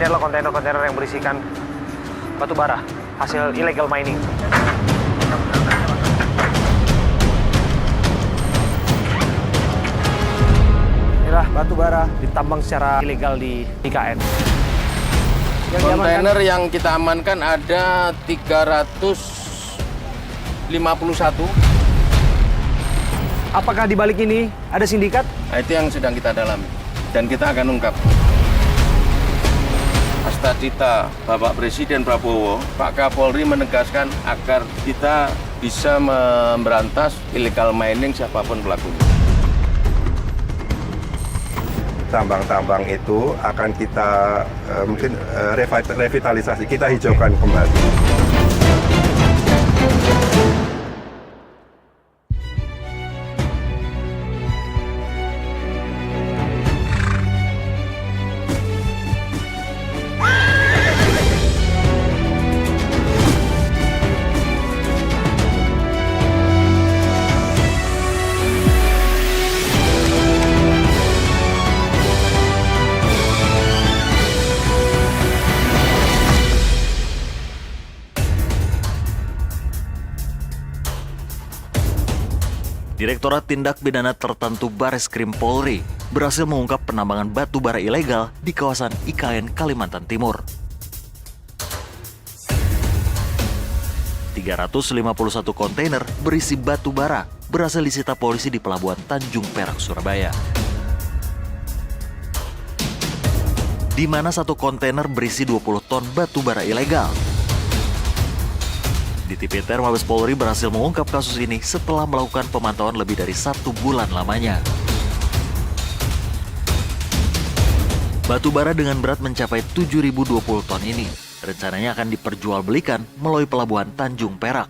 Ini adalah kontainer-kontainer yang berisikan batu bara, hasil illegal mining. Inilah batu bara ditambang secara ilegal di IKN. Kontainer yang kita amankan ada 351. Apakah di balik ini ada sindikat? Nah, itu yang sedang kita dalami dan kita akan ungkap. Astagfirullah, Bapak Presiden Prabowo, Pak Kapolri menegaskan agar kita bisa memberantas illegal mining siapapun pelakunya. Tambang-tambang itu akan kita mungkin revitalisasi, kita hijaukan kembali. Direktorat Tindak Pidana Tertentu Bareskrim Polri berhasil mengungkap penambangan batu bara ilegal di kawasan IKN Kalimantan Timur. 351 kontainer berisi batu bara berhasil disita polisi di Pelabuhan Tanjung Perak, Surabaya. Di mana satu kontainer berisi 20 ton batu bara ilegal. Di Tipiter, Mabes Polri berhasil mengungkap kasus ini setelah melakukan pemantauan lebih dari 1 bulan lamanya. Batu bara dengan berat mencapai 7.020 ton ini rencananya akan diperjualbelikan melalui Pelabuhan Tanjung Perak.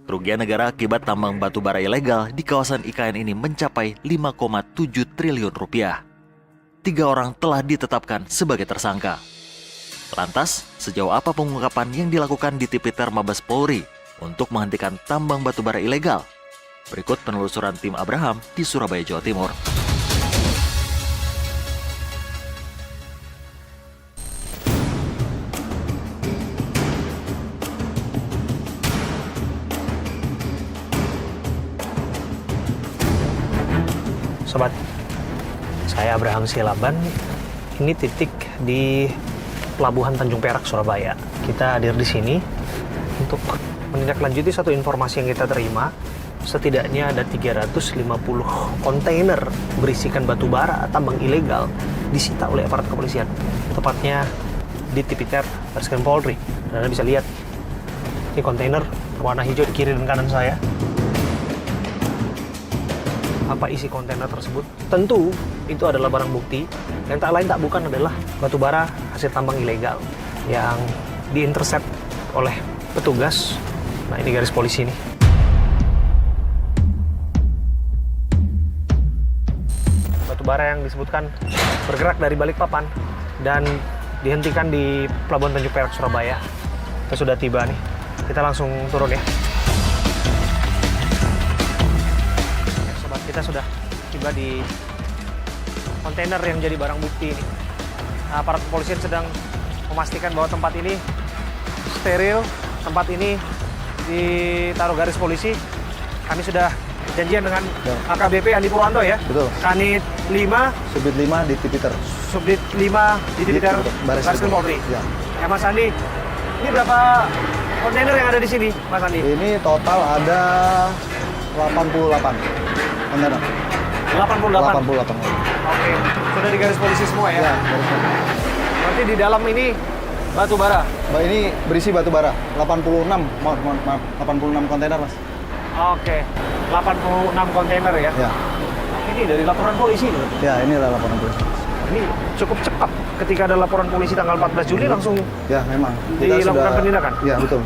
Kerugian negara akibat tambang batu bara ilegal di kawasan IKN ini mencapai 5,7 triliun rupiah. 3 orang telah ditetapkan sebagai tersangka. Lantas, sejauh apa pengungkapan yang dilakukan di Tipiter Mabes Polri untuk menghentikan tambang batu bara ilegal? Berikut penelusuran tim Abraham di Surabaya, Jawa Timur. Sobat, saya Abraham Silaban. Ini titik di Pelabuhan Tanjung Perak, Surabaya. Kita hadir di sini untuk menindaklanjuti satu informasi yang kita terima. Setidaknya ada 350 kontainer berisikan batu bara tambang ilegal disita oleh aparat kepolisian. Tepatnya di Tipiter Bareskrim Polri. Anda bisa lihat, ini kontainer warna hijau di kiri dan kanan saya. Apa isi kontainer tersebut? Tentu itu adalah barang bukti yang tak lain tak bukan adalah batu bara hasil tambang ilegal yang diintercept oleh petugas. Nah, ini garis polisi ini. Batu bara yang disebutkan bergerak dari Balikpapan dan dihentikan di Pelabuhan Tanjung Perak, Surabaya. Kita sudah tiba nih. Kita langsung turun ya. Kita sudah tiba di kontainer yang jadi barang bukti ini. Nah, aparat kepolisian sedang memastikan bahwa tempat ini steril, tempat ini ditaruh garis polisi. Kami sudah janjian dengan AKBP Andi Purwanto ya. Betul. Kanit 5, Subdit 5 di Tipiter. Subdit 5 di Tipiter Bareskrim Polri. Ya. Ya Mas Andi, ini berapa kontainer yang ada di sini, Mas Andi? Ini total ada 88 kontainer. 88. 88. Oke, sudah di garis polisi semua ya? Ya, garis polisi. Berarti di dalam ini batu bara? Mbak, ini berisi batu bara. 86, maaf, 86 kontainer, Mas. Oke, 86 kontainer ya? Ya. Ini dari laporan polisi loh. Ya, ini adalah laporan polisi. Ini cukup cepat. Ketika ada laporan polisi tanggal 14 Juli langsung Ya, memang. dilakukan penindakan? Ya, betul.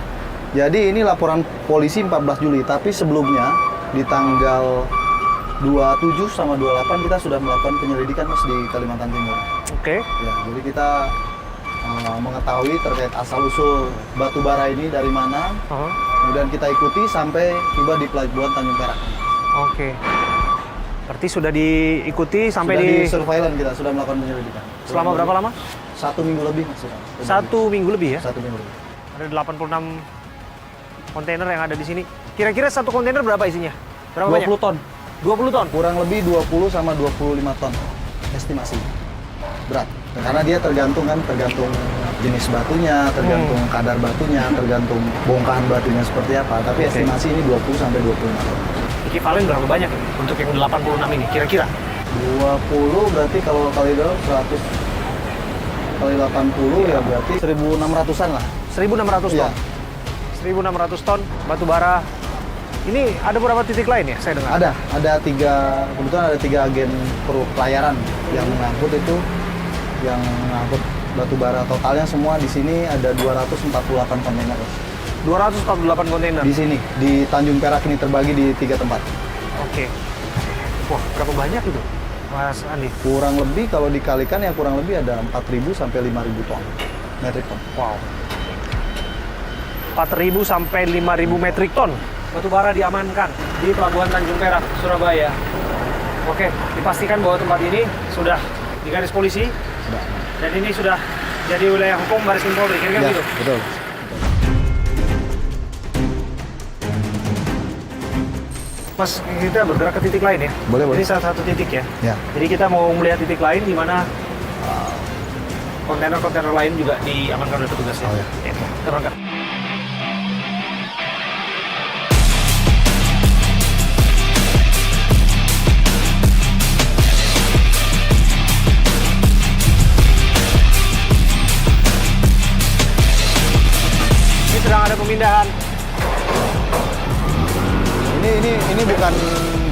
Jadi ini laporan polisi 14 Juli, tapi sebelumnya di tanggal 27 sama 28 kita sudah melakukan penyelidikan, Mas, di Kalimantan Timur. Oke. Ya, jadi kita mengetahui terkait asal-usul batu bara ini dari mana. Kemudian kita ikuti sampai tiba di Pelabuhan Tanjung Perak. Oke. Berarti sudah diikuti sampai Sudah di di surveillance kita, sudah melakukan penyelidikan. selama berapa lama? 1 minggu lebih Mas. Sudah. 1 minggu lebih ya? 1 minggu lebih. Ada 86 kontainer yang ada di sini. Kira-kira satu kontainer berapa isinya? Berapa 20 banyak? ton. 20 ton? Kurang lebih 20 sama 25 ton estimasi berat. Karena dia tergantung jenis batunya, tergantung kadar batunya, tergantung bongkahan batunya seperti apa. Tapi Oke. estimasi ini 20 sampai 25 ton. Ekivalen berapa banyak ini untuk yang 86 ini? Kira-kira? 20 berarti kalau kali 100 kali 80 ya berarti 1.600-an lah. 1.600 ton. Iya. 1.600 ton batu bara. Ini ada beberapa titik lain ya, saya dengar? Ada 3, kebetulan ada 3 agen pelayaran yang mengangkut itu, yang mengangkut batu bara. Totalnya semua di sini ada 248 kontainer. 248 kontainer. Di sini, di Tanjung Perak ini terbagi di 3 tempat. Oke. Wah, berapa banyak itu, Mas Andi? Kurang lebih kalau dikalikan ya kurang lebih ada 4.000 sampai 5.000 ton. Metrik ton. Wow. 4.000 sampai 5.000 metrik ton batu bara diamankan di Pelabuhan Tanjung Perak, Surabaya. Oke, dipastikan bahwa tempat ini sudah di garis polisi dan ini sudah jadi wilayah hukum Baris Krim Polri, kira-kira Ya, gitu. betul. Mas, kita bergerak ke titik lain ya? Boleh, boleh. Ini salah satu titik ya? Ya. Jadi kita mau melihat titik lain di mana kontainer-kontainer lain juga diamankan oleh petugas ya? Oh, ya. Ya, kita berangkat. Ini sedang ada pemindahan. Ini bukan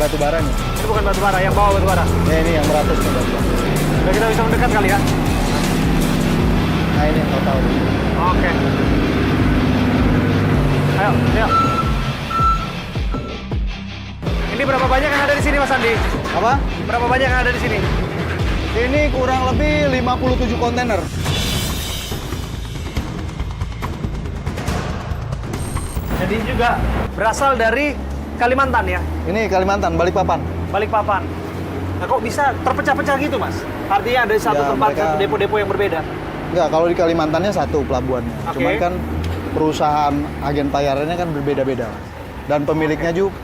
batu bara nih. Ini bukan batu bara, yang bawa batu bara. Ya, ini yang beratus nih batu bara. Udah kita bisa mendekat kali ya? Nah ini yang total. Oke. Ayo, ayo. Ini berapa banyak yang ada di sini, Mas Andi? Apa? Berapa banyak yang ada di sini? Ini kurang lebih 57 kontainer. Jadi juga berasal dari Kalimantan ya? Ini Kalimantan, Balikpapan. Balikpapan. Nah kok bisa terpecah-pecah gitu, Mas? Artinya ada satu Ya, tempat, mereka- satu depo-depo yang berbeda? Enggak, kalau di Kalimantannya satu pelabuhannya. Oke. Cuman kan perusahaan agen pelayarannya kan berbeda-beda, Mas. Dan pemiliknya juga,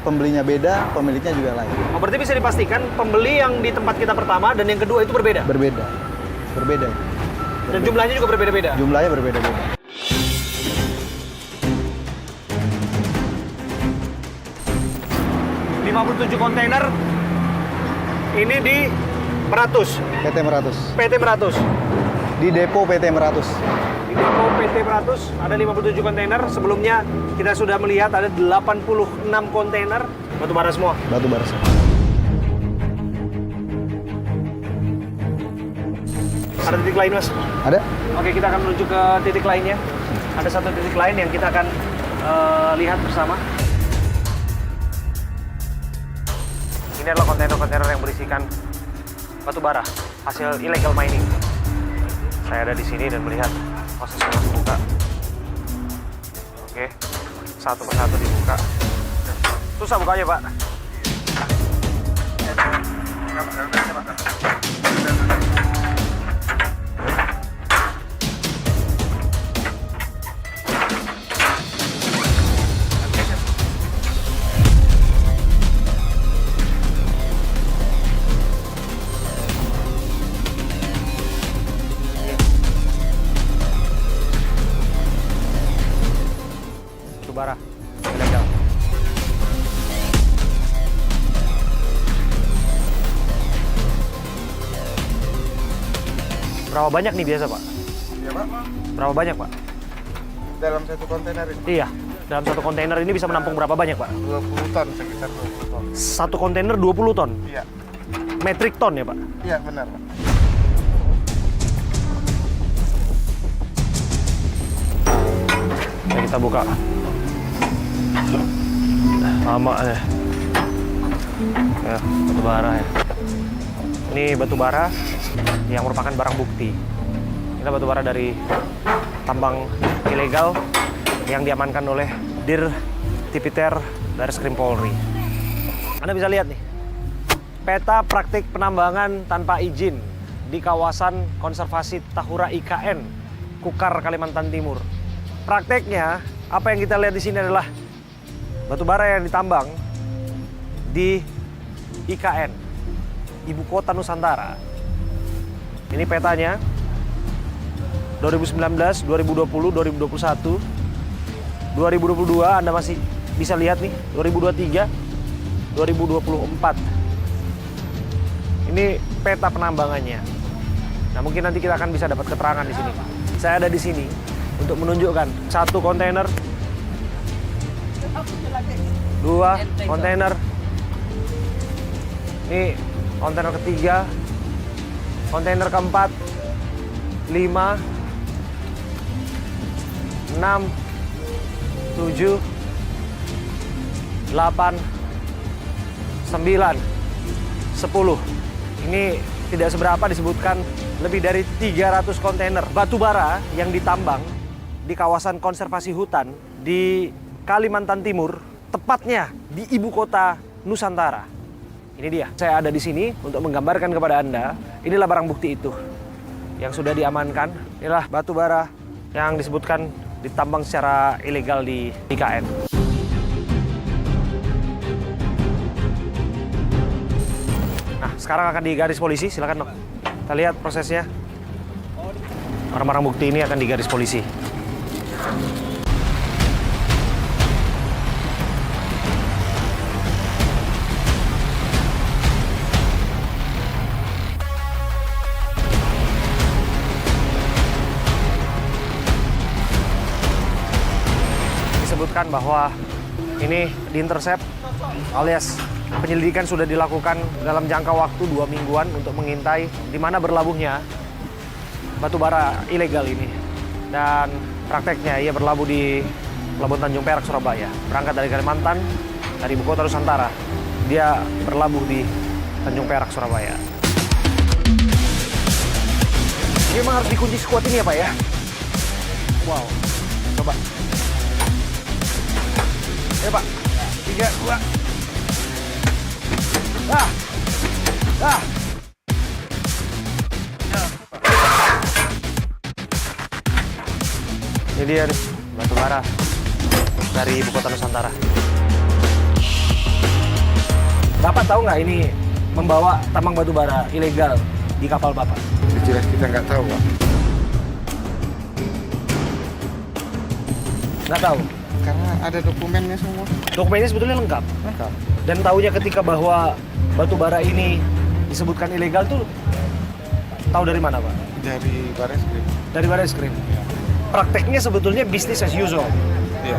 pembelinya beda, pemiliknya juga lain. Oh, berarti bisa dipastikan pembeli yang di tempat kita pertama dan yang kedua itu berbeda? Berbeda. Berbeda. Dan jumlahnya juga berbeda-beda? Jumlahnya berbeda-beda. .57 kontainer ini di Meratus, PT Meratus. PT Meratus. Di depo PT Meratus. Di depo PT Meratus ada 57 kontainer. Sebelumnya kita sudah melihat ada 86 kontainer batu bara semua. Batu bara. Ada titik lain, Mas? Ada? Oke, kita akan menuju ke titik lainnya. Ada satu titik lain yang kita akan lihat bersama. Ini adalah kontainer-kontainer yang berisikan batu bara hasil illegal mining. Saya ada di sini dan melihat proses buka. Oke, satu persatu dibuka. Susah bukanya, Pak. Bara ilegal. Berapa banyak nih biasa, Pak? Ya, Pak. Berapa banyak, Pak? Dalam satu kontainer ini Iya. Dalam satu kontainer ini bisa menampung berapa banyak, Pak? 20 ton, sekitar 20 ton. Satu kontainer 20 ton. Iya, Metrik ton ya, Pak? iya benar, Pak. Ya, kita buka. Lama ya. Ya, batu bara ya. Ini batu bara yang merupakan barang bukti. Ini batu bara dari tambang ilegal yang diamankan oleh Dir Tipiter Baris Krim Polri. Anda bisa lihat nih. peta praktik penambangan tanpa izin di kawasan konservasi Tahura IKN, Kukar, Kalimantan Timur. Prakteknya, apa yang kita lihat di sini adalah batu bara yang ditambang di IKN, Ibu Kota Nusantara. Ini petanya 2019, 2020, 2021, 2022 Anda masih bisa lihat nih, 2023, 2024. Ini peta penambangannya. Nah, mungkin nanti kita akan bisa dapat keterangan di sini. Saya ada di sini untuk menunjukkan 1 kontainer, 2 kontainer. Ini kontainer ketiga, kontainer keempat, 5, 6, 7, 8, 9, 10. Ini tidak seberapa disebutkan lebih dari 300 kontainer batu bara yang ditambang di kawasan konservasi hutan di Kalimantan Timur, tepatnya di ibu kota Nusantara. Ini dia, saya ada di sini untuk menggambarkan kepada Anda, inilah barang bukti itu yang sudah diamankan. Inilah batu bara yang disebutkan ditambang secara ilegal di IKN. Nah, sekarang akan digaris polisi, silakan dong. Kita lihat prosesnya. Barang-barang bukti ini akan digaris polisi. Disebutkan bahwa ini diintersep alias penyelidikan sudah dilakukan dalam jangka waktu 2 mingguan untuk mengintai di mana berlabuhnya batu bara ilegal ini. Dan prakteknya ia berlabuh di Pelabuhan Tanjung Perak, Surabaya. Berangkat dari Kalimantan, dari ibu kota Nusantara. Dia berlabuh di Tanjung Perak, Surabaya. Ini memang harus dikunci sekuat ini ya Pak ya? Wow, coba. Ya Pak, 3, 2. Ini dia nih, batu bara dari ibu kota Nusantara. Bapak tahu nggak ini membawa tambang batu bara ilegal di kapal Bapak? Jelas kita nggak tahu, Pak. Nggak tahu. Karena ada dokumennya semua. Dokumennya sebetulnya lengkap. Lengkap. Dan tahunya ketika bahwa batu bara ini disebutkan ilegal tuh tahu dari mana Pak? Dari Barreskrim. Dari Barreskrim. Ya. Prakteknya sebetulnya business as usual. Iya.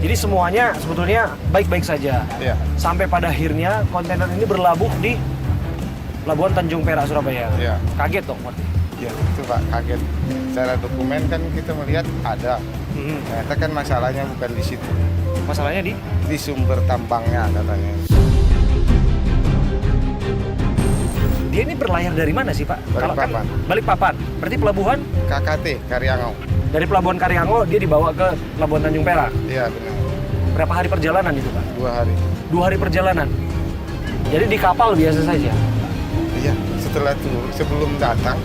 Jadi semuanya sebetulnya baik-baik saja. Iya. Sampai pada akhirnya kontainer ini berlabuh di Pelabuhan Tanjung Perak, Surabaya. Iya. Kaget dong Pak. Iya, itu Pak, kaget. Secara dokumen kan kita melihat ada. Ternyata kan masalahnya bukan di situ. Masalahnya Di sumber tambangnya katanya. dia ini berlayar dari mana sih Pak? Kalau kan Balikpapan. Balikpapan. Berarti pelabuhan KKT, Karyangau. dari Pelabuhan Karyangau dia dibawa ke Pelabuhan Tanjung Perak. Iya, benar. Berapa hari perjalanan itu Pak? 2 hari. 2 hari perjalanan. Jadi di kapal biasa saja. Iya, setelah itu sebelum datang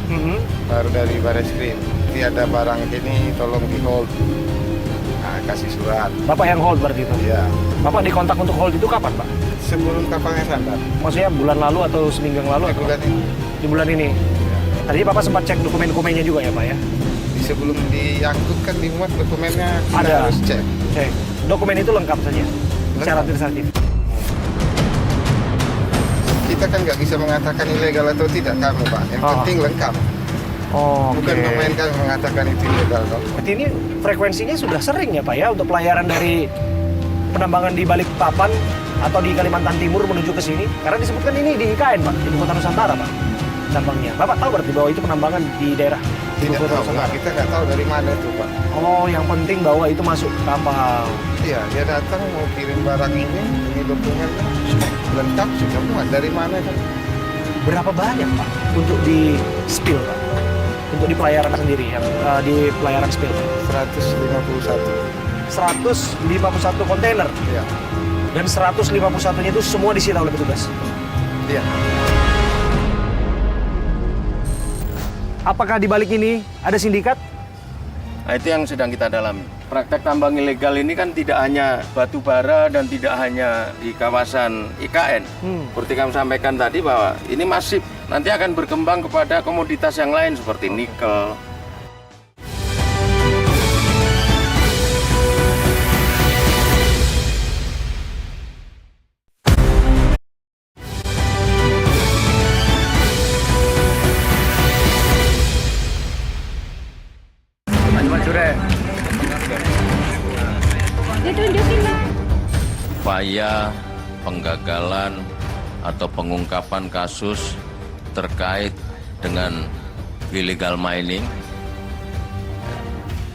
baru dari Barreskrim. Ada barang ini tolong di hold. Nah, kasih surat. Bapak yang hold berarti itu? Iya. Bapak dikontak untuk hold itu kapan Pak? Sebelum kapalnya sandar. Maksudnya bulan lalu atau seminggu yang lalu? Atau Bulan ini. di bulan ini? Ya. Tadinya Bapak sempat cek dokumen-dokumennya juga ya Pak ya? Sebelum diangkut kan dimuat dokumennya kita Ada. harus cek. Cek. Dokumen itu lengkap saja? Secara Lengkap. administratif? Kita kan nggak bisa mengatakan ilegal atau tidak kamu Pak. Yang Oh. penting lengkap. Oh, Bukan memainkan mengatakan itu ilegal Pak. Berarti ini frekuensinya sudah sering ya Pak ya untuk pelayaran dari penambangan di Balikpapan atau di Kalimantan Timur menuju ke sini? Karena disebutkan ini di IKN Pak, Ibu Kota Nusantara Pak, tambangnya. Bapak tahu berarti bahwa itu penambangan di daerah Ibu Tidak Kota tahu Nusantara? Pak. Kita nggak tahu dari mana itu Pak. Oh, yang penting bahwa itu masuk kapal. Iya, dia datang mau kirim barang ini dokumennya lengkap sudah muat. Dari mana kan? Berapa banyak Pak untuk di spill Pak? Untuk di pelayaran sendiri, yang di pelayaran spill? 151. 151 kontainer. Iya. Dan 151-nya itu semua disita oleh petugas. Iya. Apakah di balik ini ada sindikat? Nah, itu yang sedang kita dalami. Praktek tambang ilegal ini kan tidak hanya batu bara dan tidak hanya di kawasan IKN. Seperti kami sampaikan tadi bahwa ini masif, nanti akan berkembang kepada komoditas yang lain seperti nikel. Upaya penggagalan atau pengungkapan kasus terkait dengan illegal mining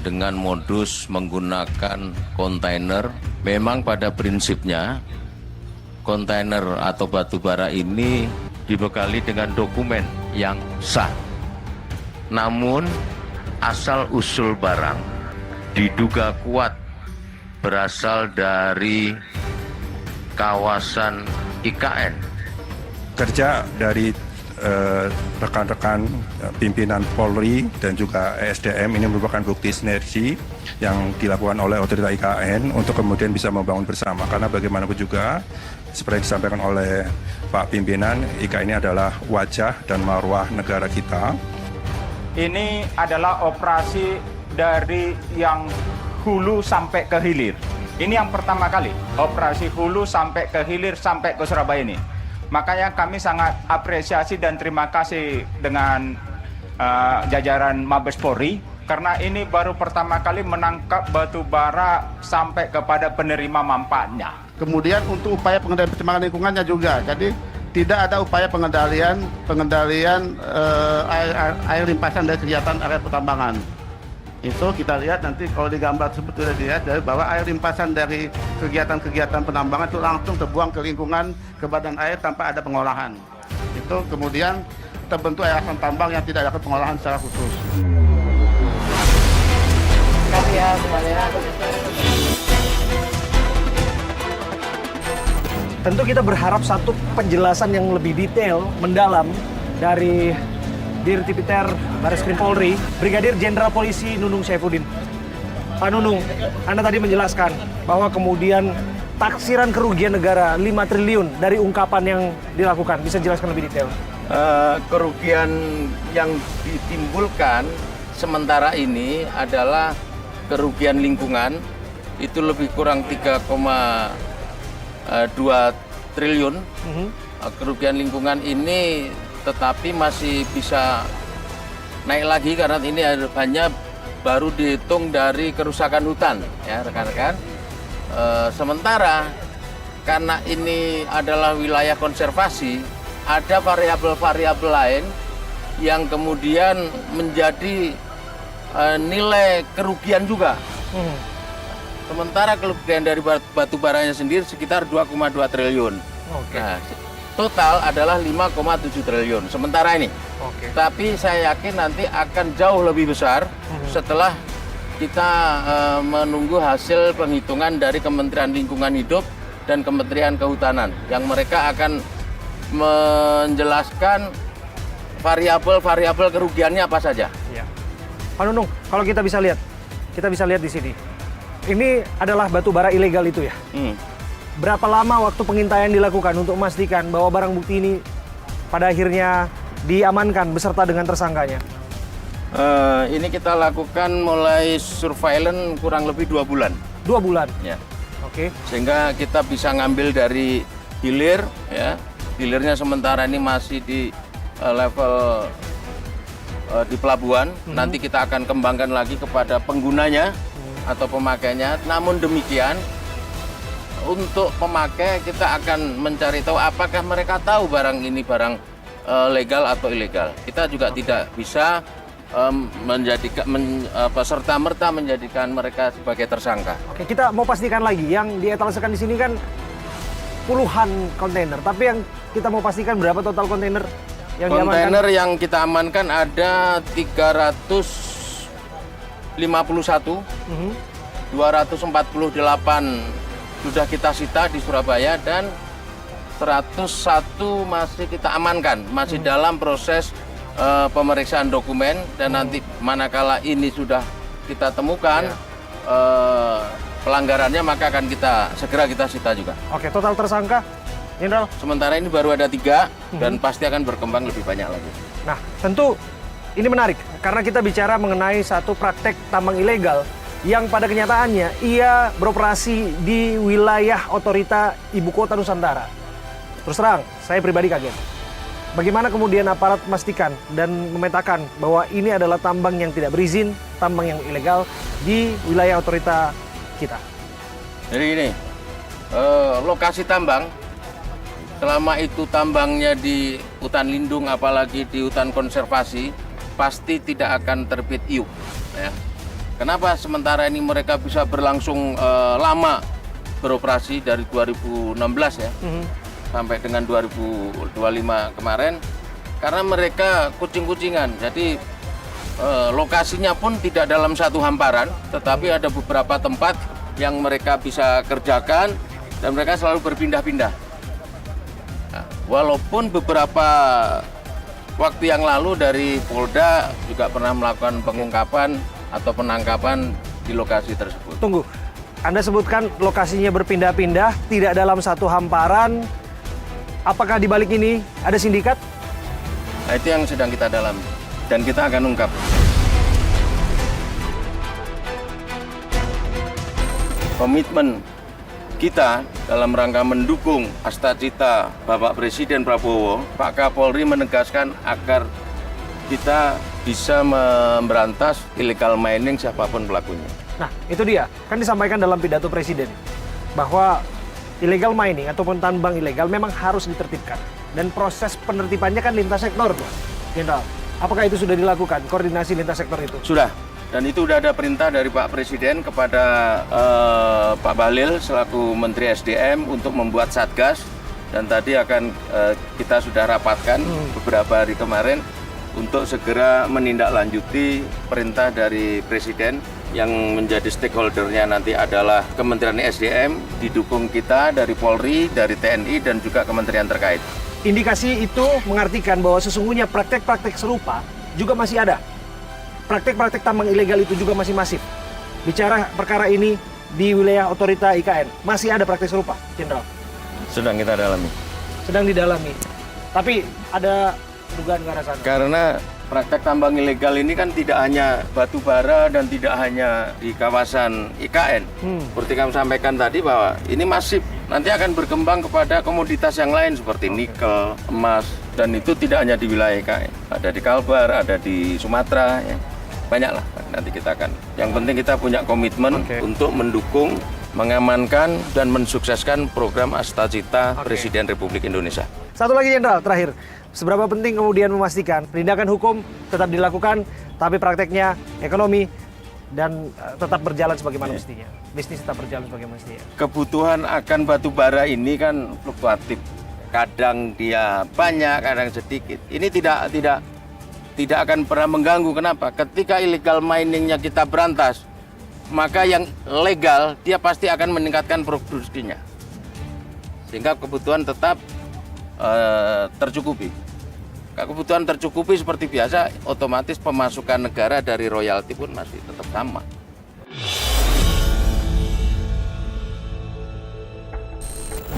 dengan modus menggunakan kontainer. Memang pada prinsipnya kontainer atau batu bara ini dibekali dengan dokumen yang sah. Namun asal-usul barang diduga kuat berasal dari kawasan IKN. Kerja dari rekan-rekan pimpinan Polri dan juga ESDM ini merupakan bukti sinergi yang dilakukan oleh otoritas IKN untuk kemudian bisa membangun bersama. Karena bagaimanapun juga, seperti yang disampaikan oleh Pak Pimpinan, IKN ini adalah wajah dan marwah negara kita. Ini adalah operasi dari yang hulu sampai ke hilir. Ini yang pertama kali, operasi hulu sampai ke hilir, sampai ke Surabaya ini. Makanya kami sangat apresiasi dan terima kasih dengan jajaran Mabes Polri, karena ini baru pertama kali menangkap batu bara sampai kepada penerima manfaatnya. Kemudian untuk upaya pengendalian pencemaran lingkungannya juga. Jadi tidak ada upaya pengendalian air limpasan dari kegiatan area pertambangan. Itu kita lihat nanti kalau di gambar tersebut sudah dilihat dari bahwa air limpasan dari kegiatan-kegiatan penambangan itu langsung terbuang ke lingkungan, ke badan air tanpa ada pengolahan. Itu kemudian terbentuk yayasan tambang yang tidak dapat pengolahan secara khusus. Tentu kita berharap satu penjelasan yang lebih detail, mendalam dari Dirtipiter Bareskrim Polri, Brigadir Jenderal Polisi Nunung Saifuddin. Pak Nunung, Anda tadi menjelaskan bahwa kemudian taksiran kerugian negara 5 triliun dari ungkapan yang dilakukan. Bisa jelaskan lebih detail? Kerugian yang ditimbulkan sementara ini adalah kerugian lingkungan, itu lebih kurang 3,2 triliun. Kerugian lingkungan ini tetapi masih bisa naik lagi karena ini hanya baru dihitung dari kerusakan hutan, ya rekan-rekan. Sementara karena ini adalah wilayah konservasi, ada variabel-variabel lain yang kemudian menjadi nilai kerugian juga. Sementara kerugian dari batu baranya sendiri sekitar 2,2 triliun. Nah, total adalah 5,7 triliun sementara ini. Tapi saya yakin nanti akan jauh lebih besar setelah kita menunggu hasil penghitungan dari Kementerian Lingkungan Hidup dan Kementerian Kehutanan yang mereka akan menjelaskan variabel-variabel kerugiannya apa saja. Ya. Pak Nunung, kalau kita bisa lihat di sini. Ini adalah batu bara ilegal itu ya. Berapa lama waktu pengintaian dilakukan untuk memastikan bahwa barang bukti ini pada akhirnya diamankan beserta dengan tersangkanya? Ini kita lakukan mulai surveillance kurang lebih 2 bulan. 2 bulan? Ya. Oke. Sehingga kita bisa ngambil dari hilir, ya. Hilirnya sementara ini masih di level di pelabuhan. Nanti kita akan kembangkan lagi kepada penggunanya atau pemakainya. Namun demikian, untuk pemakai kita akan mencari tahu apakah mereka tahu barang ini barang legal atau ilegal. Kita juga tidak bisa menjadikan serta-merta menjadikan mereka sebagai tersangka. Oke, kita mau pastikan lagi yang dietalasekan di sini kan puluhan kontainer, tapi yang kita mau pastikan berapa total kontainer yang diamankan? Kontainer yang kita amankan ada 351, 248 sudah kita sita di Surabaya dan 101 masih kita amankan, masih dalam proses pemeriksaan dokumen, dan nanti manakala ini sudah kita temukan pelanggarannya, maka akan segera kita sita juga. Oke, total tersangka, Jenderal? Sementara ini baru ada 3 dan pasti akan berkembang lebih banyak lagi. Nah, tentu ini menarik karena kita bicara mengenai satu praktek tambang ilegal yang pada kenyataannya ia beroperasi di wilayah otorita Ibu Kota Nusantara. Terus terang, saya pribadi kaget. Bagaimana kemudian aparat memastikan dan memetakan bahwa ini adalah tambang yang tidak berizin, tambang yang ilegal di wilayah otorita kita? Jadi ini, lokasi tambang, selama itu tambangnya di hutan lindung, apalagi di hutan konservasi, pasti tidak akan terbit IUK. Ya. Kenapa sementara ini mereka bisa berlangsung lama beroperasi dari 2016 ya, sampai dengan 2025 kemarin, karena mereka kucing-kucingan. Jadi lokasinya pun tidak dalam satu hamparan, tetapi ada beberapa tempat yang mereka bisa kerjakan dan mereka selalu berpindah-pindah. Nah, walaupun beberapa waktu yang lalu dari Polda juga pernah melakukan pengungkapan atau penangkapan di lokasi tersebut. Tunggu, Anda sebutkan lokasinya berpindah-pindah, tidak dalam satu hamparan. Apakah di balik ini ada sindikat? Nah, itu yang sedang kita dalami dan kita akan ungkap. Komitmen kita dalam rangka mendukung Astacita Bapak Presiden Prabowo, Pak Kapolri menegaskan agar kita bisa memberantas illegal mining siapapun pelakunya. Nah, itu dia. Kan disampaikan dalam pidato Presiden bahwa illegal mining ataupun tambang ilegal memang harus ditertibkan. Dan proses penertibannya kan lintas sektor, tuh, Jenderal. Apakah itu sudah dilakukan, koordinasi lintas sektor itu? Sudah. Dan itu sudah ada perintah dari Pak Presiden kepada Pak Bahlil selaku Menteri SDM untuk membuat satgas. Dan tadi akan kita sudah rapatkan beberapa hari kemarin untuk segera menindaklanjuti perintah dari Presiden. Yang menjadi stakeholdernya nanti adalah Kementerian SDM, didukung kita dari Polri, dari TNI, dan juga kementerian terkait. Indikasi itu mengartikan bahwa sesungguhnya praktek-praktek serupa juga masih ada. Praktek-praktek tambang ilegal itu juga masih masif. Bicara perkara ini di wilayah otorita IKN, masih ada praktek serupa, Jenderal? Sedang kita dalami. Sedang didalami. Tapi ada dugaan ke arah sana? Karena praktek tambang ilegal ini kan tidak hanya batu bara dan tidak hanya di kawasan IKN. Seperti kami sampaikan tadi bahwa ini masif, nanti akan berkembang kepada komoditas yang lain seperti nikel, emas, dan itu tidak hanya di wilayah IKN. Ada di Kalbar, ada di Sumatera, ya. Banyaklah nanti kita akan. Yang penting kita punya komitmen untuk mendukung, mengamankan, dan mensukseskan program Astacita Presiden Republik Indonesia. Satu lagi, Jenderal, terakhir. Seberapa penting kemudian memastikan penindakan hukum tetap dilakukan, tapi prakteknya ekonomi dan tetap berjalan sebagaimana mestinya. Bisnis tetap berjalan sebagaimana mestinya. Kebutuhan akan batu bara ini kan fluktuatif. Kadang dia banyak, kadang sedikit. Ini tidak akan pernah mengganggu. Kenapa? Ketika illegal miningnya kita berantas, maka yang legal dia pasti akan meningkatkan produksinya. Sehingga kebutuhan tetap tercukupi. Kebutuhan tercukupi seperti biasa, otomatis pemasukan negara dari royalti pun masih tetap sama.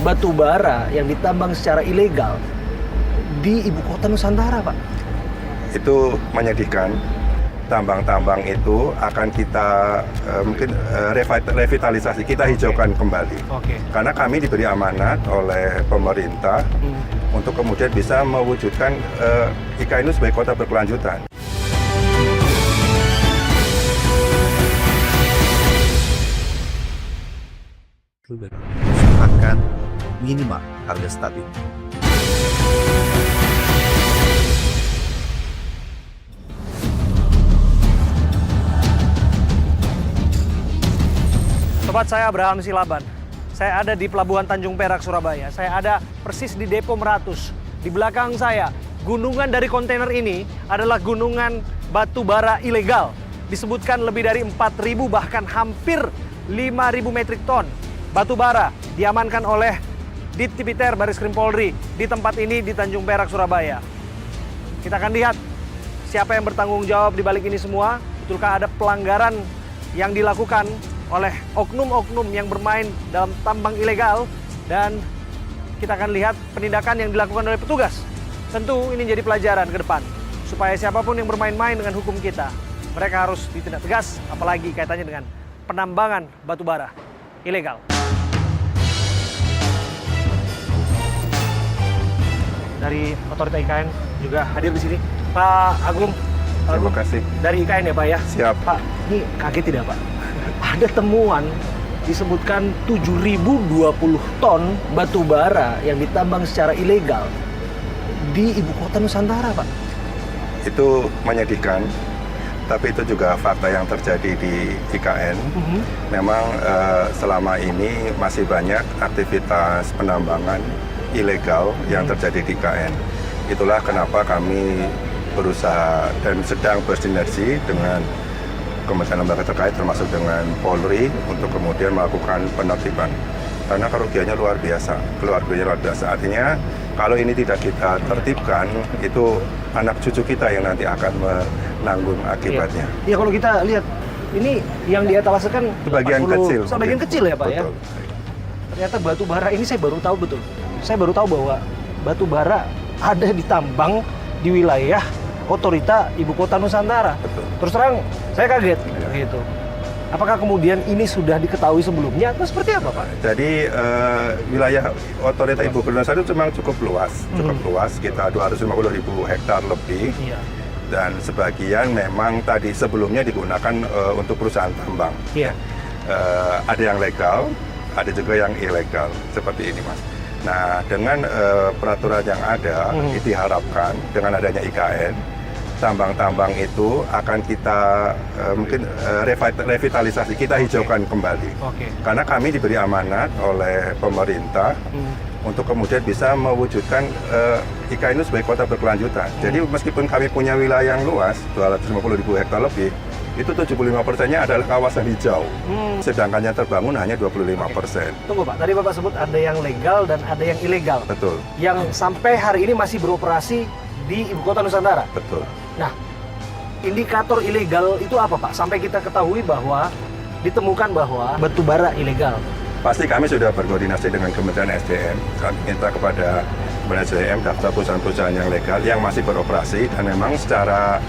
Batu bara yang ditambang secara ilegal di Ibu Kota Nusantara, Pak. Itu menyedihkan. Tambang-tambang itu akan kita mungkin revitalisasi, kita hijaukan kembali. Karena kami diberi amanat oleh pemerintah untuk kemudian bisa mewujudkan IKN itu sebagai kota berkelanjutan. Usahakan minimal harga stabil. Sobat, saya Abraham Silaban. Saya ada di Pelabuhan Tanjung Perak, Surabaya. Saya ada persis di Depo Meratus. Di belakang saya, gunungan dari kontainer ini adalah gunungan batu bara ilegal. Disebutkan lebih dari 4.000 bahkan hampir 5.000 metrik ton batu bara diamankan oleh di Tipiter Baris Krim Polri di tempat ini di Tanjung Perak, Surabaya. Kita akan lihat siapa yang bertanggung jawab di balik ini semua. Betulkah ada pelanggaran yang dilakukan oleh oknum-oknum yang bermain dalam tambang ilegal, dan kita akan lihat penindakan yang dilakukan oleh petugas. Tentu ini jadi pelajaran ke depan supaya siapapun yang bermain-main dengan hukum kita, mereka harus ditindak tegas, apalagi kaitannya dengan penambangan batu bara ilegal. Dari otorita IKN juga hadir di sini. Pak Agung, Terima kasih. dari IKN ya Pak ya? Siap. Pak, ini kaget tidak Pak? Ada temuan disebutkan 7.020 ton batu bara yang ditambang secara ilegal di ibu kota Nusantara Pak. Itu menyedihkan, tapi itu juga fakta yang terjadi di IKN. Memang selama ini masih banyak aktivitas penambangan ilegal yang terjadi di IKN. Itulah kenapa kami berusaha dan sedang bersinergi dengan kementerian lembaga terkait termasuk dengan Polri untuk kemudian melakukan penertiban. Karena kerugiannya luar biasa, Artinya kalau ini tidak kita tertibkan, itu anak cucu kita yang nanti akan menanggung akibatnya. Ya kalau kita lihat ini yang dietalasekan Sebagian kecil. Sebagian kecil ya Pak ya. Betul. Ternyata batu bara ini saya baru tahu betul. Saya baru tahu bahwa batu bara ada ditambang di wilayah otorita ibu kota Nusantara. Betul. Terus terang saya kaget gitu. Apakah kemudian ini sudah diketahui sebelumnya atau seperti apa Pak? Jadi wilayah otorita ibu kota Nusantara itu memang cukup luas, sekitar 250.000 hektar lebih. Iya. Dan sebagian memang tadi sebelumnya digunakan untuk perusahaan tambang. Iya. Ada yang legal, ada juga yang ilegal seperti ini Mas. Nah, dengan peraturan yang ada, itu diharapkan dengan adanya IKN, tambang-tambang itu akan kita mungkin revitalisasi, kita hijaukan kembali. Oke. Karena kami diberi amanat oleh pemerintah untuk kemudian bisa mewujudkan IKN itu sebagai kota berkelanjutan. Jadi meskipun kami punya wilayah yang luas, 250.000 hektar lebih, itu 75%-nya adalah kawasan hijau. Sedangkan yang terbangun hanya 25%. Tunggu Pak, tadi Bapak sebut ada yang legal dan ada yang ilegal. Betul, Yang sampai hari ini masih beroperasi di ibu kota Nusantara. betul. Nah, indikator ilegal itu apa Pak? Sampai kita ketahui bahwa ditemukan bahwa batu bara ilegal. Pasti kami sudah berkoordinasi dengan Kementerian SDM. Kami minta kepada Kementerian SDM daftar perusahaan-perusahaan yang legal yang masih beroperasi, dan memang secara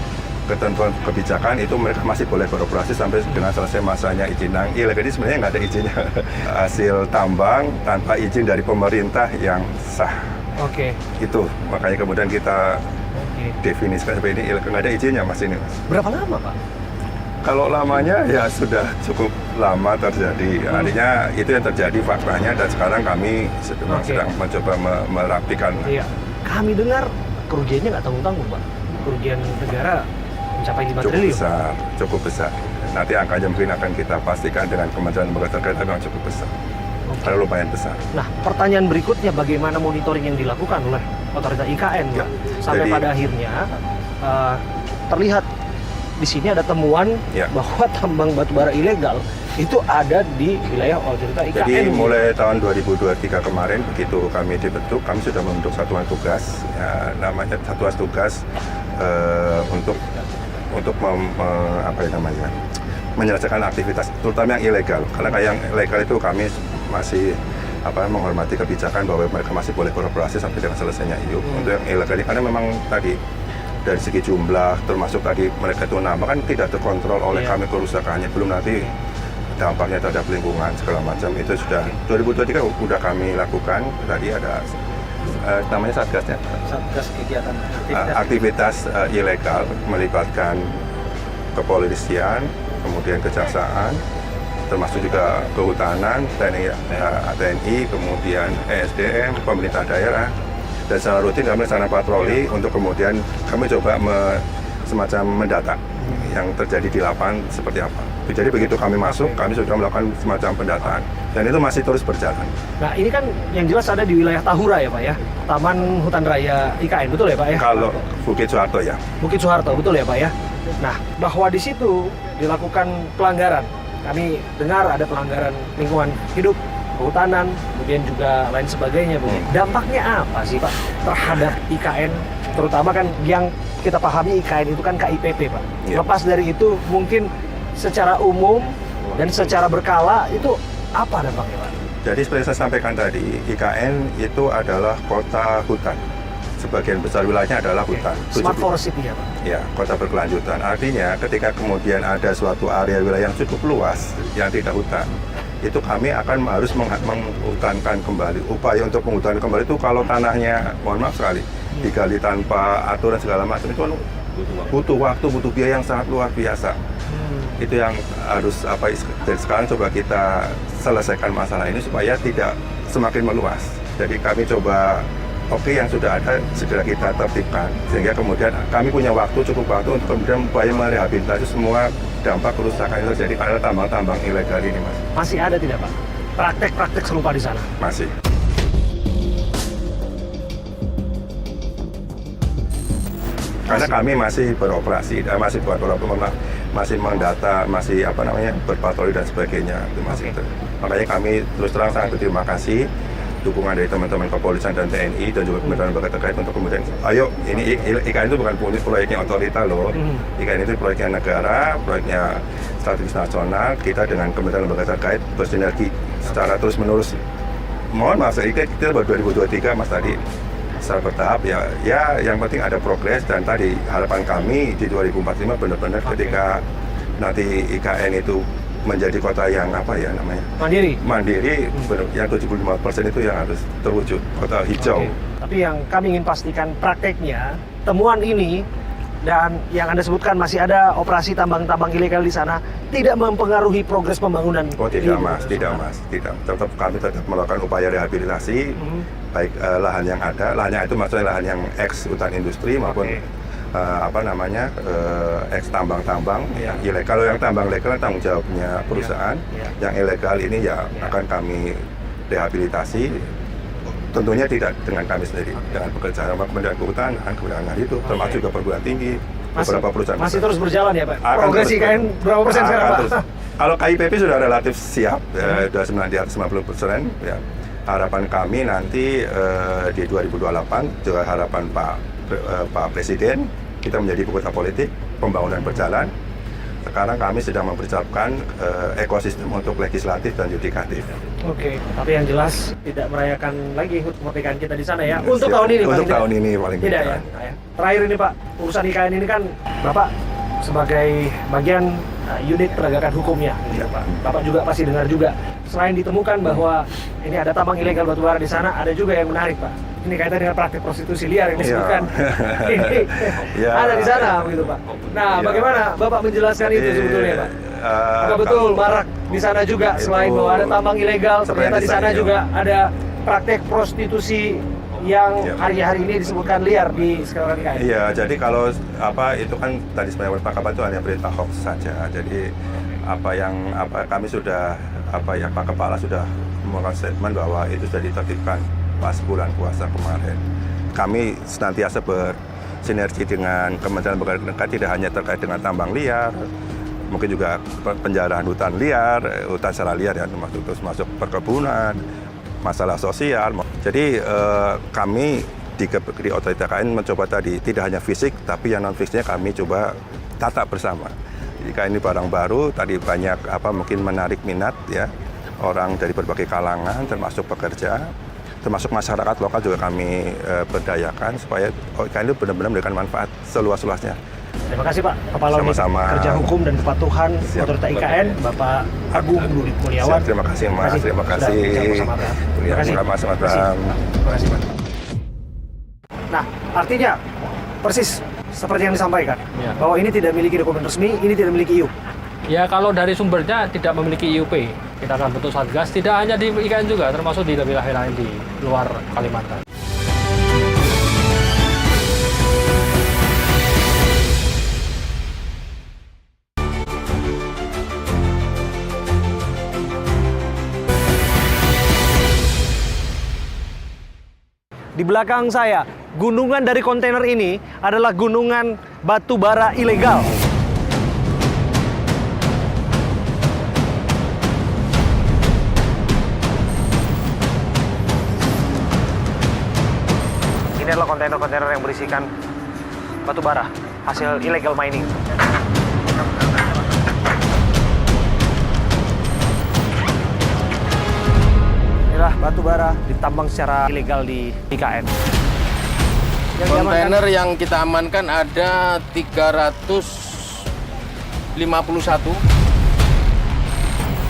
ketentuan kebijakan itu mereka masih boleh beroperasi sampai dengan selesai masanya izin. Yang ilegal ini sebenarnya nggak ada izinnya. Hasil tambang tanpa izin dari pemerintah yang sah. Oke. Itu makanya kemudian kita definisikan seperti ini ilegal, nggak ada izinnya Mas ini Mas. Berapa lama Pak? Kalau lamanya ya sudah cukup lama terjadi. Artinya itu yang terjadi faktanya, dan sekarang kami sedang mencoba merapikan. Iya. Kami dengar kerugiannya nggak tanggung-tanggung Pak. Kerugian negara mencapai 5 triliun. Cukup besar. Nanti angkanya mungkin akan kita pastikan dengan Kementerian Lembaga terkait, memang cukup besar. Karena lumayan besar. Nah, pertanyaan berikutnya, bagaimana monitoring yang dilakukan oleh otorita IKN Pak? Sampai pada akhirnya terlihat di sini ada temuan bahwa tambang batubara ilegal itu ada di wilayah otorita IKN. Jadi mulai tahun 2023 kemarin, begitu kami dibentuk, kami sudah membentuk satuan tugas, ya, namanya satuan tugas untuk menyelesaikan aktivitas, terutama yang ilegal. Karena yang ilegal itu kami masih menghormati kebijakan bahwa mereka masih boleh beroperasi sampai dengan selesainya IUP. Untuk yang ilegal ini, karena memang tadi dari segi jumlah, termasuk tadi mereka itu nambah kan tidak terkontrol oleh kami kerusakannya, belum nanti dampaknya terhadap lingkungan segala macam. Itu sudah 2023 sudah kami lakukan. Tadi ada namanya satgasnya, Satgas kegiatan aktivitas ilegal melibatkan kepolisian, kemudian kejaksaan, termasuk juga kehutanan, TNI, kemudian ESDM, pemerintah daerah. Dan secara rutin kami melaksanakan patroli untuk kemudian kami coba semacam mendata yang terjadi di lapangan seperti apa. Jadi begitu kami masuk, kami sudah melakukan semacam pendataan. Dan itu masih terus berjalan. Nah, ini kan yang jelas ada di wilayah Tahura ya Pak ya? Taman Hutan Raya IKN, betul ya Pak ya? Kalau Bukit Soeharto ya. Bukit Soeharto, betul ya Pak ya? Nah, bahwa di situ dilakukan pelanggaran. Kami dengar ada pelanggaran lingkungan hidup, kehutanan, kemudian juga lain sebagainya, Bu. Dampaknya apa sih, Pak, terhadap IKN, terutama kan yang kita pahami IKN itu kan KIPP, Pak. Iya. Lepas dari itu, mungkin secara umum dan secara berkala itu apa dampaknya, Pak? Jadi seperti saya sampaikan tadi, IKN itu adalah kota hutan. Sebagian besar wilayahnya adalah hutan. Smart Forest City ya, Pak? Ya, kota berkelanjutan. Artinya ketika kemudian ada suatu area wilayah yang cukup luas yang tidak hutan, itu kami akan harus menghutankan kembali. Upaya untuk menghutankan kembali itu kalau tanahnya, mohon maaf sekali, digali tanpa aturan segala macam itu butuh waktu, butuh biaya yang sangat luar biasa. Itu yang harus dari sekarang coba kita selesaikan masalah ini supaya tidak semakin meluas. Jadi kami coba yang sudah ada segera kita tertibkan sehingga kemudian kami punya cukup waktu untuk kemudian upaya merehabilitasi semua dampak kerusakan yang terjadi karena tambang-tambang ilegal ini, Mas. Masih ada tidak, Pak, praktek-praktek serupa di sana? Masih. Karena kami masih beroperasi, masih buat masih mendata, masih berpatroli dan sebagainya, itu masih itu. Makanya kami terus terang sangat berterima kasih dukungan dari teman-teman kepolisian dan TNI dan juga kementerian lembaga terkait untuk kemudian ayo ini IKN itu bukan proyeknya otorita loh. IKN itu proyeknya negara, proyeknya strategis nasional. Kita dengan kementerian lembaga terkait bersinergi secara terus menerus. Mohon maaf, kita baru 2023 Mas tadi secara bertahap ya yang penting ada progres dan tadi harapan kami di 2045 benar-benar ketika nanti IKN itu menjadi kota yang mandiri, yang 75% itu yang harus terwujud kota hijau. Tapi yang kami ingin pastikan prakteknya temuan ini dan yang Anda sebutkan masih ada operasi tambang-tambang ilegal di sana tidak mempengaruhi progres pembangunan. Oh tidak, Mas, tidak. Tetap kami melakukan upaya rehabilitasi baik lahan yang ada, lahannya itu maksudnya lahan yang ex hutan industri maupun ex tambang-tambang yang ilegal. Kalau yang tambang legal tanggung jawabnya perusahaan, yang ilegal ini akan kami rehabilitasi. Tentunya tidak dengan kami sendiri, dengan pekerjaan sama Kementerian Kehutanan, kewenangan itu, termasuk juga perguruan tinggi, beberapa perusahaan. Masih terus berjalan ya, Pak? Progres IKN berapa persen sekarang, Pak? Kalau KIPP sudah relatif siap, sudah di atas 90%. Ya. Harapan kami nanti di 2028, juga harapan Pak Presiden, kita menjadi ibu kota politik, pembangunan berjalan. Sekarang kami sedang mempersiapkan ekosistem untuk legislatif dan yudikatif. Oke, tapi yang jelas tidak merayakan lagi HUT kemerdekaan kita di sana ya. Untuk tahun ini, Pak? Untuk tahun ini paling tidak ya. Terakhir ini, Pak, urusan IKN ini kan Bapak sebagai bagian unit penegakan hukumnya, gitu, Pak. Bapak juga pasti dengar juga. Selain ditemukan bahwa ini ada tambang ilegal batubara di sana, ada juga yang menarik, Pak. Ini kaitan dengan praktik prostitusi liar yang disebutkan. Ini ada di sana, begitu, Pak. Nah, bagaimana Bapak menjelaskan itu sebetulnya, Pak? Apakah betul marak di sana juga selain bahwa ada tambang ilegal, ternyata di sana juga ada praktek prostitusi yang hari-hari ini disebutkan liar di sekitaran IKN. Iya, jadi kalau itu kan tadi sebenarnya Pak Kapan itu hanya berita hoax saja. Jadi kami sudah Pak Kepala sudah mengeluarkan statement bahwa itu sudah ditertibkan pas bulan puasa kemarin. Kami senantiasa bersinergi dengan Kementerian Lembaga Terkait tidak hanya terkait dengan tambang liar, mungkin juga penjarahan hutan liar, hutan secara liar ya, termasuk perkebunan, masalah sosial. Jadi kami di otoritas IKN mencoba tadi tidak hanya fisik, tapi yang non fisiknya kami coba tata bersama. Jika ini barang baru, tadi banyak mungkin menarik minat ya orang dari berbagai kalangan, termasuk pekerja, termasuk masyarakat lokal juga kami berdayakan supaya IKN itu benar-benar memberikan manfaat seluas-luasnya. Terima kasih Pak Kepala Unit Kerja Hukum dan Kepatuhan Otorita IKN, Bapak Agung Budi Mulyawan. Terima kasih Mas, terima kasih. Terima kasih Mas Abraham. Terima kasih Pak. Nah, artinya persis seperti yang disampaikan, bahwa ini tidak memiliki dokumen resmi, ini tidak memiliki IUP. Ya, kalau dari sumbernya tidak memiliki IUP, kita akan bentuk satgas, tidak hanya di IKN juga, termasuk di wilayah lain di luar Kalimantan. Di belakang saya, gunungan dari kontainer ini adalah gunungan batu bara ilegal. Ini adalah kontainer-kontainer yang berisikan batu bara hasil illegal mining. Inilah batu bara ditambang secara ilegal di IKN. Yang Kontainer yang kita amankan ada 351.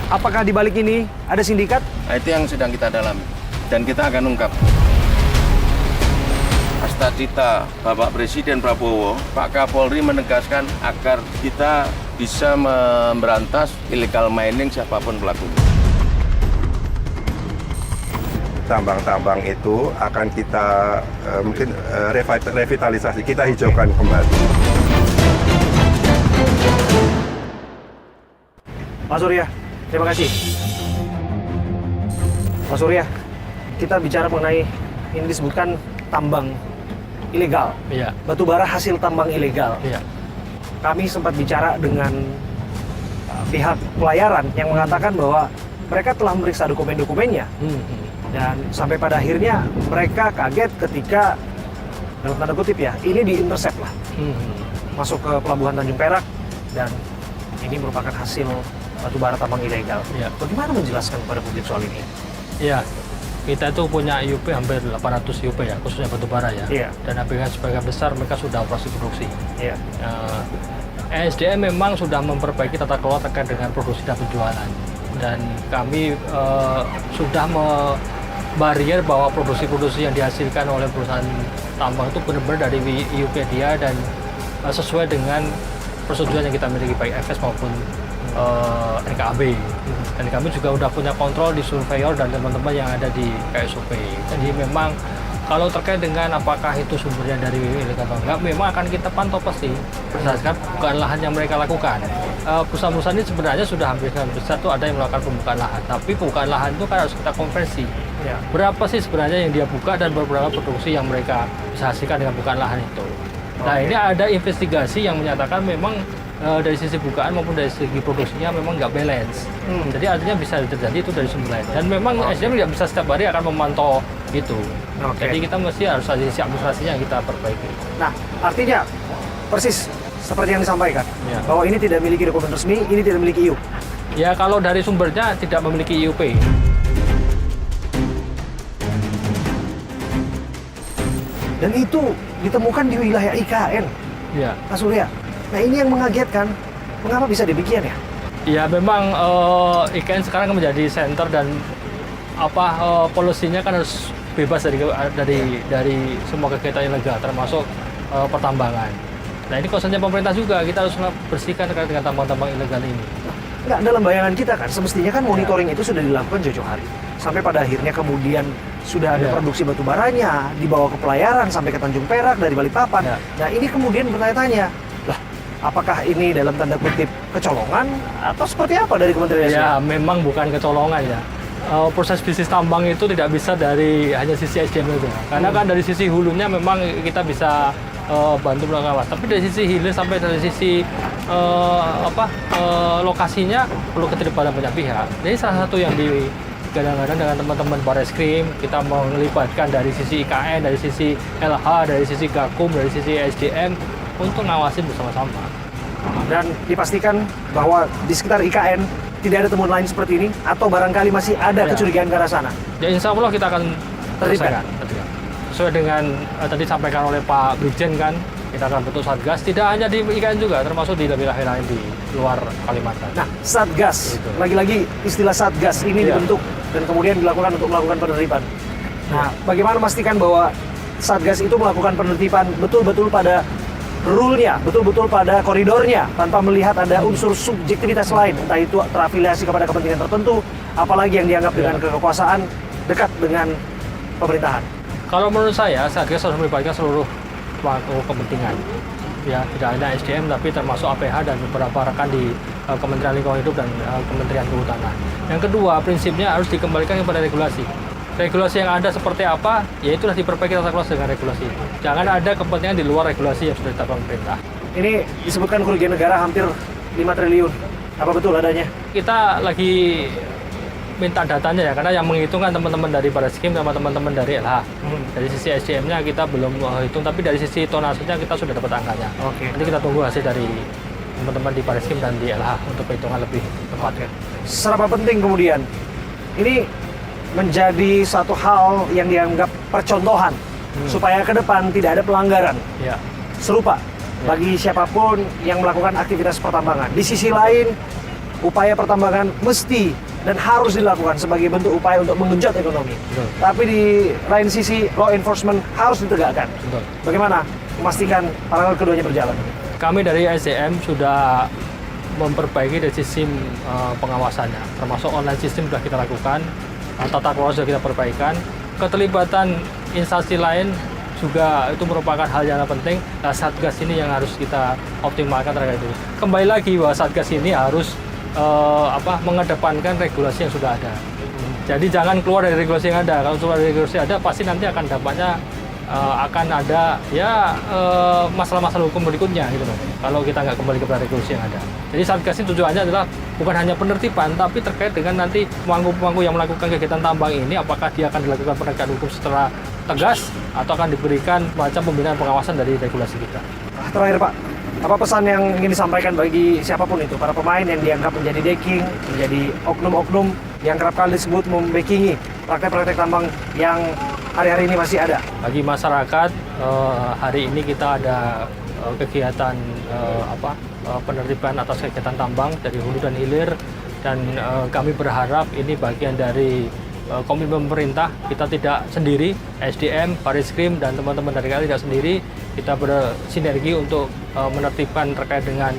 Apakah di balik ini ada sindikat? Nah, itu yang sedang kita dalami dan kita akan ungkap. Cita Bapak Presiden Prabowo, Pak Kapolri menegaskan agar kita bisa memberantas illegal mining siapapun pelakunya. Tambang-tambang itu akan kita mungkin revitalisasi, kita hijaukan kembali. Pak Surya, terima kasih. Pak Surya, kita bicara mengenai ini disebutkan tambang ilegal. Iya. Batu bara hasil tambang ilegal. Iya. Kami sempat bicara dengan pihak pelayaran yang mengatakan bahwa mereka telah memeriksa dokumen-dokumennya. Dan sampai pada akhirnya mereka kaget ketika, dalam tanda kutip ya, ini di-intercept lah. Masuk ke pelabuhan Tanjung Perak dan ini merupakan hasil batu bara tambang ilegal. Iya. Bagaimana menjelaskan kepada publik soal ini? Iya. Kita itu punya IUP hampir 800 IUP ya, khususnya batu bara ya. Iya. Dan APH sebagian besar mereka sudah operasi produksi. Iya. ESDM memang sudah memperbaiki tata kelola terkait dengan produksi dan penjualan. Dan kami sudah membarier bahwa produksi-produksi yang dihasilkan oleh perusahaan tambang itu benar-benar dari IUP dia dan sesuai dengan persetujuan yang kita miliki baik FS maupun NKAB. Dan kami juga udah punya kontrol di surveyor dan teman-teman yang ada di KSOP. Jadi memang kalau terkait dengan apakah itu sumbernya dari ilegal atau enggak, memang akan kita pantau pasti berdasarkan pembukaan lahan yang mereka lakukan. Perusahaan-perusahaan ini sebenarnya sudah hampir besar tuh ada yang melakukan pembukaan lahan, tapi pembukaan lahan itu kan harus kita konversi. Ya. Berapa sih sebenarnya yang dia buka dan berapa produksi yang mereka bisa hasilkan dengan pembukaan lahan itu. Nah, ini ada investigasi yang menyatakan memang dari sisi bukaan maupun dari segi produksinya memang nggak balance. Jadi artinya bisa terjadi itu dari sumber lain. Dan memang SDM tidak bisa setiap hari akan memantau itu. Jadi kita mesti harus ada sisi administrasinya yang kita perbaiki. Nah, artinya persis seperti yang disampaikan, Ya. bahwa ini tidak memiliki dokumen resmi, ini tidak memiliki IUP. Ya kalau dari sumbernya tidak memiliki IUP. Dan itu ditemukan di wilayah IKN, Ya. Pak Surya. Nah, ini yang mengagetkan. Mengapa bisa demikian ya? Ya memang IKN sekarang kan menjadi center dan polusinya kan harus bebas dari semua kegiatan ilegal termasuk pertambangan. Nah ini concernnya pemerintah juga, kita harus bersihkan terkait dengan tambang-tambang ilegal ini. Enggak, dalam bayangan kita kan, semestinya kan monitoring itu sudah dilakukan jauh-jauh hari. Sampai pada akhirnya kemudian sudah ada produksi batu baranya, dibawa ke pelayaran sampai ke Tanjung Perak dari Balikpapan. Nah ini kemudian bertanya-tanya, lah apakah ini dalam tanda kutip kecolongan atau seperti apa dari Kementerian SDM? Ya memang bukan kecolongan ya. Proses bisnis tambang itu tidak bisa dari hanya sisi SDM itu. Karena kan dari sisi hulunya memang kita bisa bantu melakukan, tapi dari sisi hilir sampai dari sisi lokasinya perlu keterlibatan banyak pihak. Jadi salah satu yang kadang-kadang dengan teman-teman Barreskrim kita melibatkan dari sisi IKN, dari sisi LH, dari sisi Gakum, dari sisi SDM untuk ngawasin bersama-sama. Dan dipastikan bahwa di sekitar IKN tidak ada temuan lain seperti ini atau barangkali masih ada kecurigaan ke arah sana. Ya insya Allah kita akan selesaikan. Sesuai dengan tadi disampaikan oleh Pak Brigjen kan, kita akan bentuk satgas, tidak hanya di IKN juga, termasuk di wilayah lain di luar Kalimantan. Nah, satgas, lagi-lagi istilah satgas ini dibentuk dan kemudian dilakukan untuk melakukan penertiban. Nah, bagaimana memastikan bahwa satgas itu melakukan penertiban betul-betul pada rule-nya, betul-betul pada koridornya, tanpa melihat ada unsur subjektivitas lain, entah itu terafiliasi kepada kepentingan tertentu, apalagi yang dianggap dengan kekuasaan dekat dengan pemerintahan. Kalau menurut saya, Satgas harus melibatkan seluruh pelaku kepentingan. Ya, tidak hanya SDM, tapi termasuk APH dan beberapa rekan di Kementerian Lingkungan Hidup dan Kementerian Kehutanan. Yang kedua, prinsipnya harus dikembalikan kepada regulasi. Regulasi yang ada seperti apa, ya itulah diperbaiki tata kelola dengan regulasi itu. Jangan ada kepentingan di luar regulasi yang sudah ditetapkan pemerintah. Ini disebutkan kerugian negara hampir 5 triliun. Apa betul adanya? Kita lagi minta datanya ya, karena yang menghitung kan teman-teman dari Bareskrim sama teman-teman dari LH. Dari sisi SDM-nya kita belum hitung, tapi dari sisi tonasenya kita sudah dapat angkanya. Oke. Nanti kita tunggu hasil dari teman-teman di Bareskrim dan di LH untuk perhitungan lebih tepat. Seberapa penting kemudian ini menjadi satu hal yang dianggap percontohan supaya ke depan tidak ada pelanggaran Ya. serupa bagi siapapun yang melakukan aktivitas pertambangan. Di sisi lain, upaya pertambangan mesti dan harus dilakukan sebagai bentuk upaya untuk menggenjot ekonomi. Betul. Tapi di lain sisi, law enforcement harus ditegakkan. Betul. Bagaimana memastikan paralel keduanya berjalan? Kami dari SDM sudah memperbaiki dari sistem pengawasannya, termasuk online system sudah kita lakukan, tata kelola sudah kita perbaikan, keterlibatan instansi lain juga itu merupakan hal yang penting. Nah, Satgas ini yang harus kita optimalkan terkait itu. Kembali lagi bahwa Satgas ini harus mengedepankan regulasi yang sudah ada. Jadi jangan keluar dari regulasi yang ada. Kalau keluar dari regulasi yang ada, pasti nanti akan dampaknya akan ada masalah-masalah hukum berikutnya gitu loh. Kalau kita nggak kembali kepada regulasi yang ada. Jadi Satgas ini tujuannya adalah bukan hanya penertiban, tapi terkait dengan nanti pemangku-pemangku yang melakukan kegiatan tambang ini, apakah dia akan dilakukan penegakan hukum secara tegas atau akan diberikan macam pembinaan pengawasan dari regulasi kita. Terakhir Pak, apa pesan yang ingin disampaikan bagi siapapun itu, para pemain yang dianggap menjadi decking, menjadi oknum-oknum yang kerap kali disebut membackingi praktek-praktek tambang yang hari-hari ini masih ada? Bagi masyarakat, hari ini kita ada kegiatan penertiban atas kegiatan tambang dari hulu dan hilir, dan kami berharap ini bagian dari komitmen pemerintah. Kita tidak sendiri, SDM, Bareskrim, dan teman-teman dari KLI tidak sendiri. Kita bersinergi untuk menertibkan terkait dengan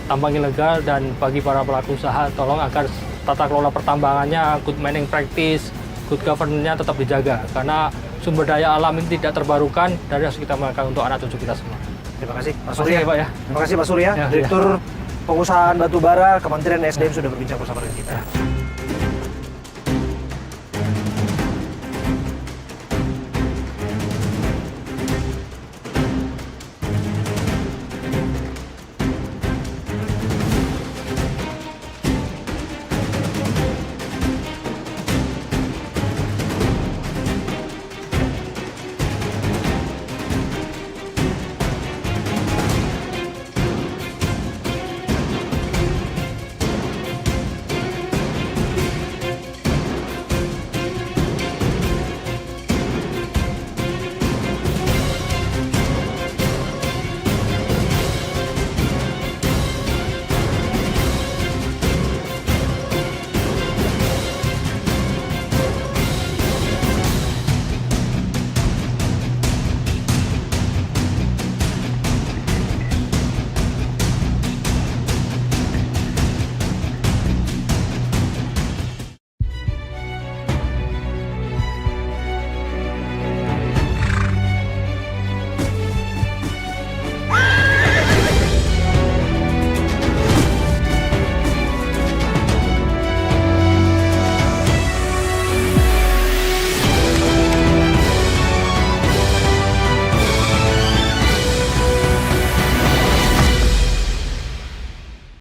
tambang ilegal, dan bagi para pelaku usaha, tolong agar tata kelola pertambangannya, good mining practice, good governance-nya tetap dijaga. Karena sumber daya alam ini tidak terbarukan, dan harus kita makan untuk anak cucu kita semua. Terima kasih Pak Terima kasih, Surya. Pak, ya. Terima kasih Pak Surya, Ya, Direktur Pengusahaan Batubara Kementerian SDM sudah berbincang bersama dengan kita.